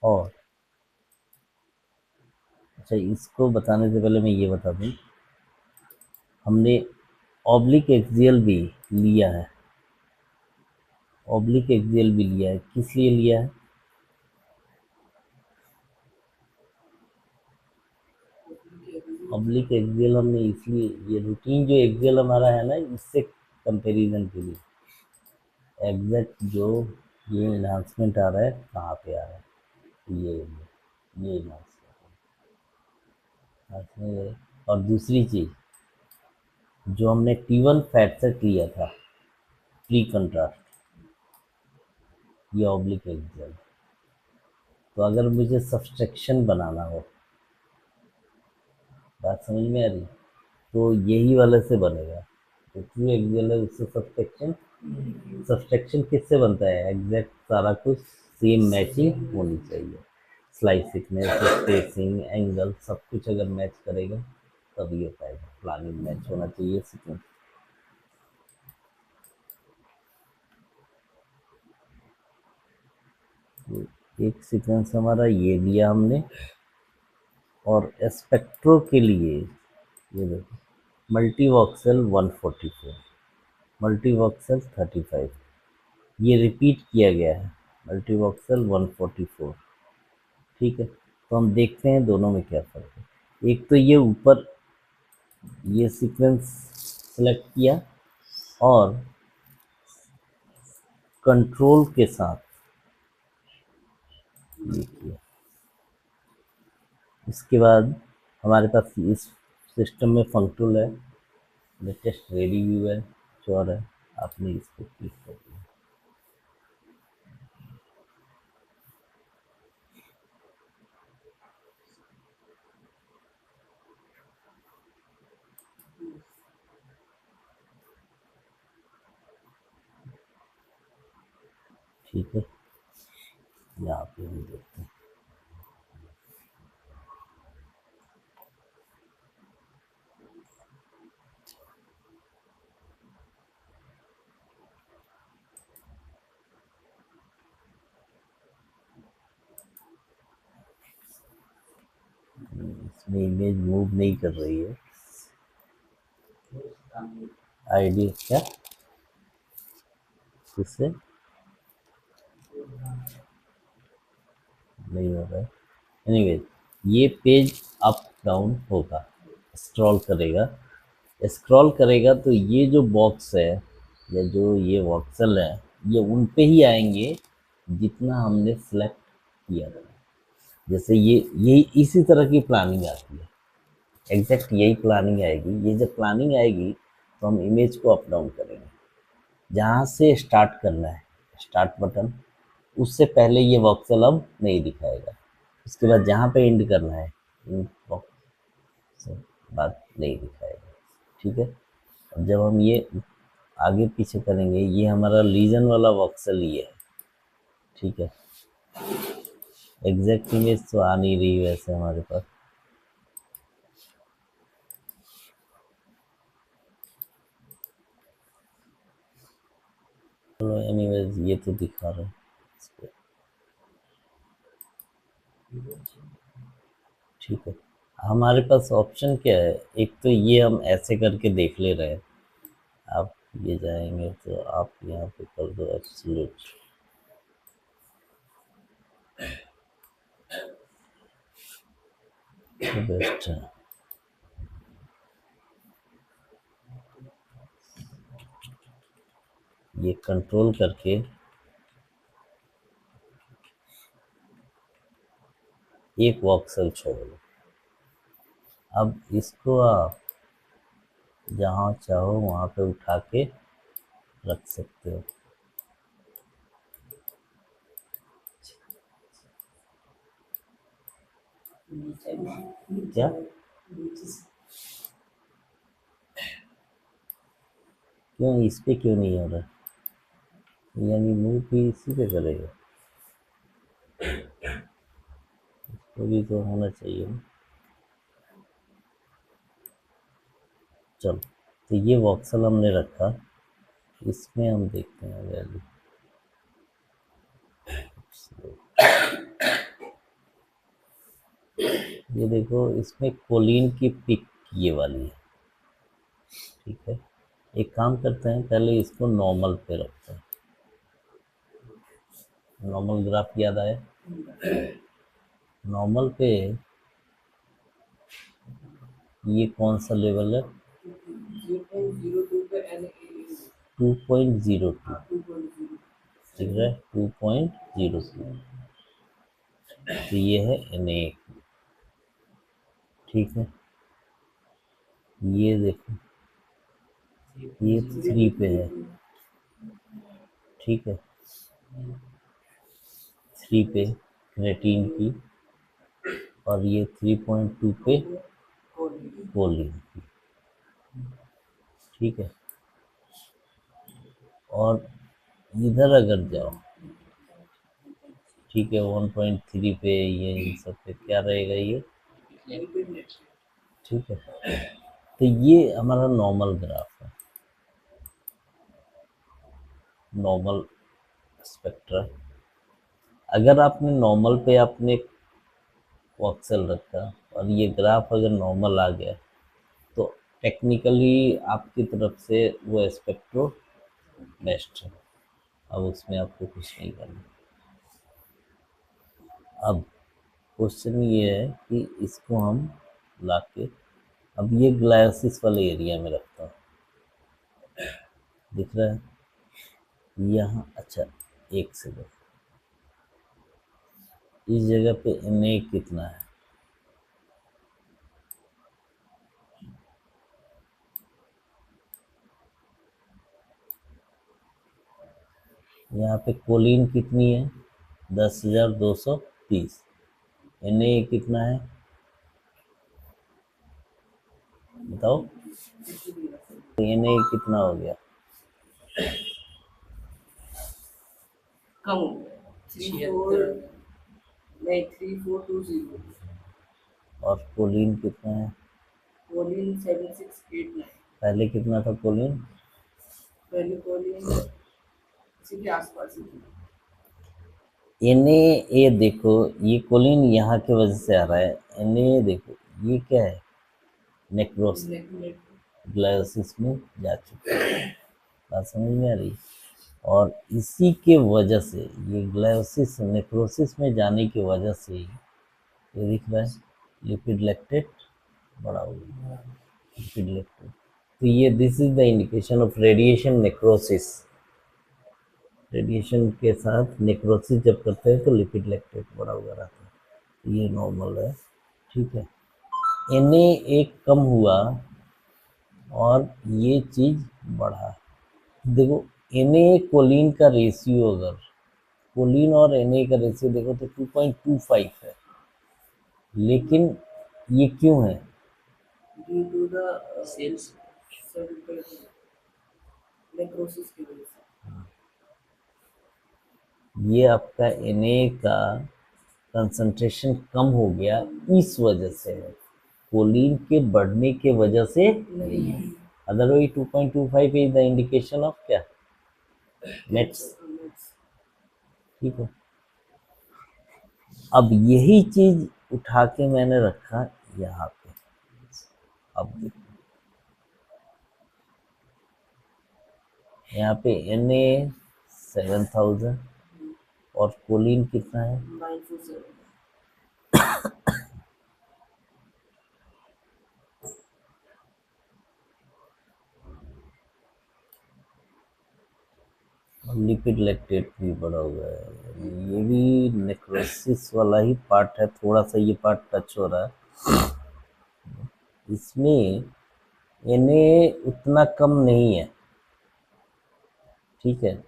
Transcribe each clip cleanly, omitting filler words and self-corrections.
और अच्छा, इसको बताने से पहले मैं ये बता दूं, हमने ऑब्लिक एक्सियल भी लिया है। ऑब्लिक एक्सियल भी लिया है, किस लिए लिया है? ऑब्लिक एक्सियल हमने इसलिए, ये रूटीन जो एक्सियल हमारा है ना, इससे कंपैरिजन के लिए एग्जैक्ट जो ये इन्हांसमेंट आ रहा है कहाँ पे आ रहा है, ये इन्हांसमेंट। और दूसरी चीज़, जो हमने T1 फैट सेट लिया था प्री कंट्रास्ट, ये ऑब्लिक एक्सियल। तो अगर मुझे सब्सट्रैक्शन बनाना हो, बात समझ में आ रही, तो यही वाले से बनेगा। तो ट्रू एक्सियल है, उससे सब्सट्रैक्शन, सब्सट्रैक्शन किससे बनता है? एग्जैक्ट सारा कुछ सेम मैचिंग होनी चाहिए। स्लाइस थिकनेस, स्पेसिंग, एंगल, सब कुछ अगर मैच करेगा तभी हो पाएगा। प्लानिंग मैच होना चाहिए सीक्वेंस। तो एक सीक्वेंस हमारा ये दिया हमने, और स्पेक्ट्रो के लिए ये देखो, मल्टीवॉक्सेल 144, मल्टीवॉक्सेल 35, ये रिपीट किया गया है, मल्टीवॉक्सेल 144। ठीक है, तो हम देखते हैं दोनों में क्या फ़र्क है। एक तो ये ऊपर ये सीक्वेंस सेलेक्ट किया और कंट्रोल के साथ ये किया। इसके बाद हमारे पास इस सिस्टम में फंक्टूल है, लेटेस्ट रेडी व्यू है, श्योर है, आपने इसको क्लिक कर दिया। ठीक है, यहाँ पे हम देखते हैं। इसमें इमेज मूव नहीं कर रही है। आईडी क्या, किससे नहीं हो रहा है? एनीवेज, ये पेज अप डाउन होगा, स्क्रॉल करेगा। स्क्रॉल करेगा तो ये जो बॉक्स है या जो ये वॉक्सल है, ये उन पे ही आएंगे जितना हमने सेलेक्ट किया था। जैसे ये इसी तरह की प्लानिंग आती है, एग्जैक्ट यही प्लानिंग आएगी। ये जब प्लानिंग आएगी तो हम इमेज को अप डाउन करेंगे। जहाँ से स्टार्ट करना है, स्टार्ट बटन, उससे पहले ये वॉक्सल अब नहीं दिखाएगा। उसके बाद जहाँ पे एंड करना है, इन वॉक्स से बाद नहीं दिखाएगा। ठीक है, अब जब हम ये आगे पीछे करेंगे, ये हमारा लीजन वाला वॉक्सल ये है। ठीक है, एग्जैक्ट इमेज तो आ नहीं रही वैसे हमारे पास। चलो एनीवेज, ये तो दिखा रहा है इस पे। ठीक है, हमारे पास ऑप्शन क्या है? एक तो ये हम ऐसे करके देख ले रहे हैं। आप ये जाएंगे तो आप यहाँ पे कर दो एब्सोल्यूट, बेस्ट है। ये कंट्रोल करके एक वॉक्सल छोड़ दो। अब इसको आप जहाँ चाहो वहाँ पे उठा के रख सकते हो। क्या, क्यों इस पे क्यों नहीं हो रहा? यानी मूव भी इसी पे करेगा, तो भी तो होना चाहिए ना। चलो, तो ये वॉक्सल हमने रखा, इसमें हम देखते हैं वैल्यू। ये देखो इसमें कोलिन की पिक ये वाली है, ठीक है। एक काम करते हैं, पहले इसको नॉर्मल पे रखते हैं। नॉर्मल ग्राफ याद आया? नॉर्मल पे ये कौन सा लेवल है? 2.02, ठीक है, 2.02। तो ये है Na, ठीक है। ये देखो ये 3 पे है, ठीक है, 3 पे क्रेटीन की, और ये 3.2 पे कोलिन की, ठीक है। और इधर अगर जाओ, ठीक है, 1.3 पे ये इन सब पे क्या रहेगा ये, ठीक है। तो ये हमारा नॉर्मल ग्राफ है, नॉर्मल स्पेक्ट्रा। अगर आपने नॉर्मल पे आपने वॉक्सल रखा और ये ग्राफ अगर नॉर्मल आ गया, तो टेक्निकली आपकी तरफ से वो स्पेक्ट्रो बेस्ट है। अब उसमें आपको कुछ नहीं करना। अब क्वेश्चन ये है कि इसको हम लाके अब ये ग्लायोसिस वाले एरिया में रखता हूँ, दिख रहा है यहाँ? अच्छा, एक सेकंड, इस जगह पे Na कितना है? यहाँ पे कोलिन कितनी है? 10,230। Na कितना है बताओ? Na कितना हो गया? कम हो गया, 3420। और कोलिन कितना है? कोलिन 7689। पहले कितना था कोलिन? पहले कोलिन इसी के आसपास ही थी। Na, ये देखो ये कोलिन यहाँ की वजह से आ रहा है। Na देखो ये क्या है? नेक्रोसिस, ग्लायोसिस में जा चुका है। बात समझ में आ रही? और इसी के वजह से ये ग्लायोसिस नेक्रोसिस में जाने की वजह से ये दिख रहा है लिपिड लैक्टेट बड़ा हो गया, लिपिड लैक्टेट। तो ये this is the indication of radiation necrosis. Radiation के साथ नेक्रोसिस जब करते हैं तो लिपिड लैक्टेट बड़ा हुआ रहता है, तो ये नॉर्मल है, ठीक है। Na एक कम हुआ और ये चीज़ बढ़ा। देखो Na कोलिन का रेशियो, अगर कोलिन और Na का रेशियो देखो तो 2.25 है, लेकिन ये क्यों है? Due to the cells necrosis की वजह से। ये आपका Na का कंसंट्रेशन कम हो गया, इस वजह से है, कोलिन के बढ़ने के वजह से नहीं है। Otherwise 2.25 is the indication of क्या? नेट्स, ठीक है। अब यही चीज उठा के मैंने रखा यहाँ पे। अब देखो यहाँ पे Na 7000 और कोलिन कितना है? 947। लिपिड लैक्टेट भी बढ़ा हुआ है। ये भी नेक्रोसिस वाला ही पार्ट है, थोड़ा सा ये पार्ट टच हो रहा है। इसमें Na उतना कम नहीं है, ठीक है।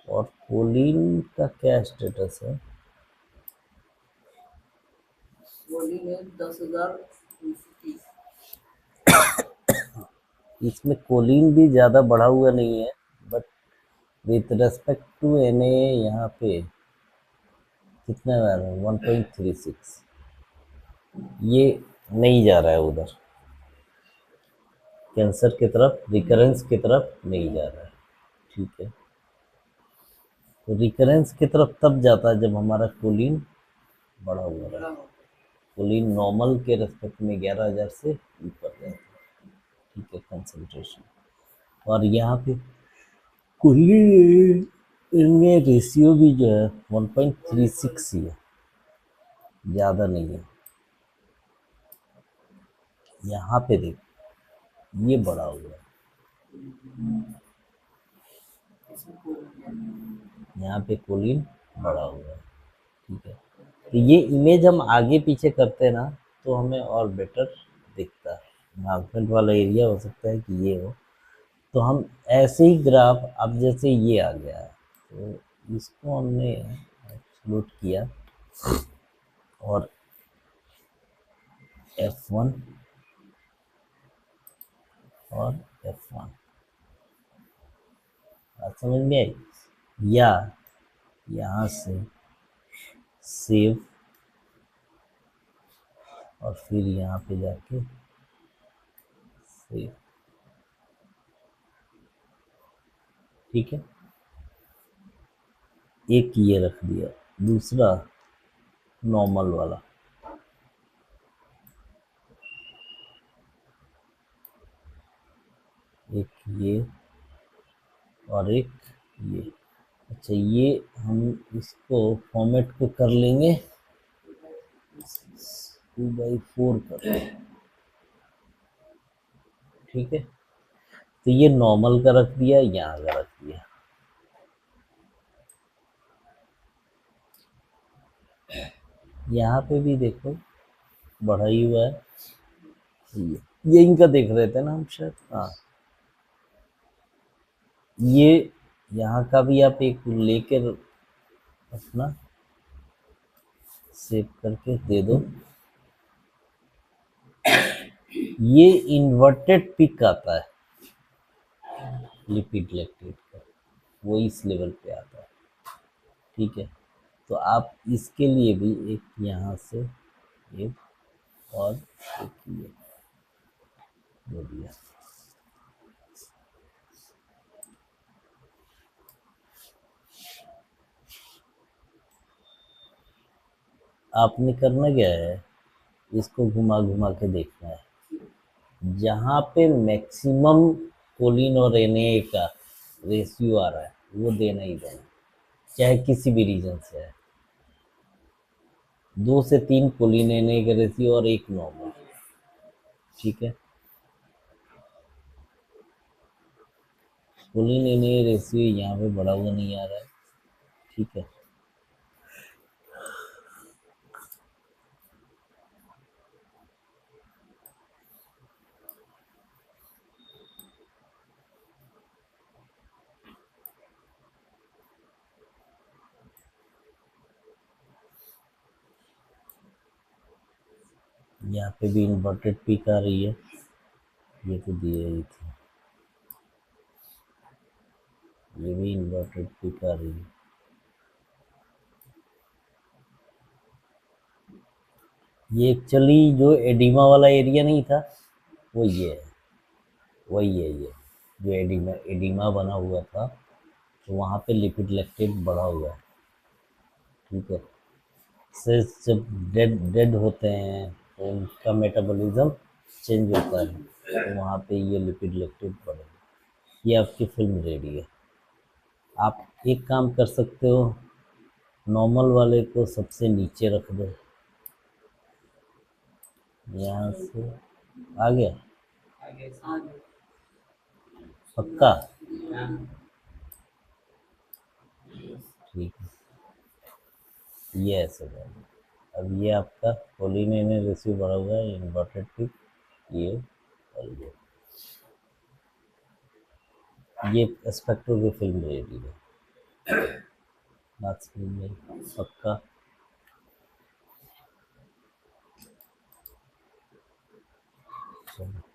और कोलिन का क्या स्टेटस है? कोलिन है 10,230। इसमें कोलिन भी ज़्यादा बढ़ा हुआ नहीं है, but with respect to Na यहाँ पे कितना आ रहा है? 1.36। ये नहीं जा रहा है उधर, कैंसर की तरफ, रिकरेंस की तरफ नहीं जा रहा है, ठीक है। तो रिकरेंस की तरफ तब जाता है जब हमारा कोलिन बड़ा हुआ है, कोलिन नॉर्मल के रेस्पेक्ट में 11,000 से ऊपर जाता है, ठीक है, कंसंट्रेशन। और यहाँ पे कोलिन इनमें रेशियो भी जो है 1.36 ही है, ज़्यादा नहीं है। यहाँ पे देख, ये बड़ा हो गया, इसमें कोलिन यहाँ पे कोलिन बड़ा हो गया, ठीक है। तो ये इमेज हम आगे पीछे करते हैं ना, तो हमें और बेटर दिखता है। मार्केट वाला एरिया हो सकता है कि ये हो, तो हम ऐसे ही ग्राफ, अब जैसे ये आ गया है तो इसको हमने एक्सक्लूड किया और F1 और F1 बात समझ में आई। या यहाँ से सेव और फिर यहाँ पे जाके सेव, ठीक है। एक ये रख दिया, दूसरा नॉर्मल वाला, एक ये और एक ये। अच्छा, ये हम इसको फॉर्मेट को कर लेंगे 2/4 कर लेंगे, ठीक है। तो ये नॉर्मल का रख दिया, यहाँ का रख दिया। यहाँ पे भी देखो बढ़ा ही हुआ है, ये इनका देख रहे थे ना हम शायद, हाँ। ये यहाँ का भी आप एक लेकर अपना सेव करके दे दो। ये इन्वर्टेड पिक आता है लिपिड लैक्टेट का, वो इस लेवल पे आता है, ठीक है। तो आप इसके लिए भी एक यहाँ से एक और एक ये दे दिया। आपने करना क्या है, इसको घुमा घुमा के देखना है, जहाँ पे मैक्सिमम कोलिन और एन का रेशियो आ रहा है वो देना ही देना, चाहे किसी भी रीजन से है। 2 से 3 कोलिन एन का रेशियो और एक नॉर्मल, ठीक है। कोलिन एन रेशियो यहाँ पे बढ़ा हुआ नहीं आ रहा है, ठीक है। यहाँ पे भी इन्वर्टेड पीक आ रही है, ये तो दिए ही थी, ये भी इन्वर्टेड पीक आ रही है। ये एक्चुअली जो एडिमा वाला एरिया नहीं था, वो ये है, वही है ये जो एडिमा एडिमा बना हुआ था, तो वहाँ पे लिपिड लैक्टेट बढ़ा हुआ है, ठीक है। सेल्स जब डेड डेड होते हैं तो उनका मेटाबॉलिज्म चेंज होता है, तो वहाँ पे ये लिपिड लैक्टेट बढ़ेगा। ये आपकी फिल्म रेडी है। आप एक काम कर सकते हो, नॉर्मल वाले को सबसे नीचे रख दो, यहाँ से आ गया आगे पक्का, ठीक है। ये ऐसे बना, अब ये आपका कोलिन रेशियो बढ़ा हुआ है, इन्वर्टेड पिक, ये और ये स्पेक्ट्रो की फिल्म रेडी है। बात समझ में आई? पक्का। चलो।